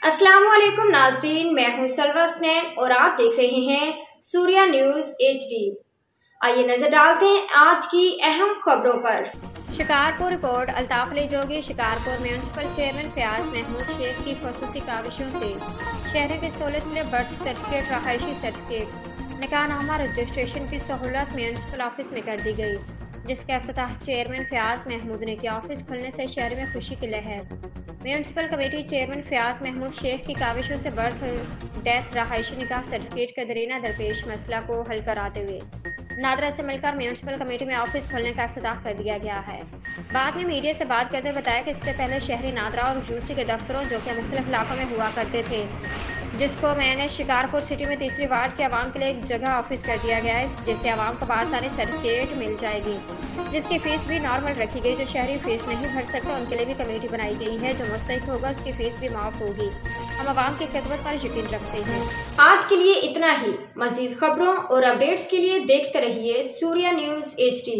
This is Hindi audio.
अस्सलाम वालेकुम नाज़रीन, मैं हूं सलवा स्नैन और आप देख रहे हैं सूर्या न्यूज़ HD। आइए नजर डालते हैं आज की अहम खबरों पर। शिकारपुर रिपोर्ट। अल्ताफ अली जोगी शिकारपुर म्यूनसिपल चेयरमैन फयाज महमूद शेख की खसूसी काविशों से शहर की सहूलत के लिए बर्थ सर्टिफिकेट, रहायशी सर्टिफिकेट, निकाहनामा रजिस्ट्रेशन की सहूलत म्यूनसिपल ऑफिस में कर दी गई, जिसका इफ्तिताह चेयरमैन फयाज महमूद ने किया। ऑफिस खुलने से शहर में खुशी की लहर। Municipal committee chairman Fayaz Mahmood Sheikh की काविशों से बर्थ डेथ रहायशी निकाह सर्टिफिकेट का दरीना दरपेश मसला को हल कराते हुए नादरा से मिलकर म्यूनसिपल कमेटी में ऑफिस खोलने का इफ्तिताह कर दिया गया है। बाद में मीडिया से बात करते हुए बताया कि इससे पहले शहरी नादरा और यूसी के दफ्तरों जो कि मुख्तलिफ इलाकों में हुआ करते थे, जिसको मैंने शिकारपुर सिटी में 3री वार्ड के आवाम के लिए एक जगह ऑफिस कर दिया गया है, जिससे आवाम को आसानी सर्टिफिकेट मिल जाएगी, जिसकी फीस भी नॉर्मल रखी गई। जो शहरी फीस नहीं भर सकते उनके लिए भी कमेटी बनाई गई है, जो मुस्तहिक होगा उसकी फीस भी माफ होगी। हम आवाम की खिदमत पर यकीन रखते हैं। आज के लिए इतना ही। मजीद खबरों और अपडेट्स के लिए देखते रहिए सूर्या न्यूज़ HD।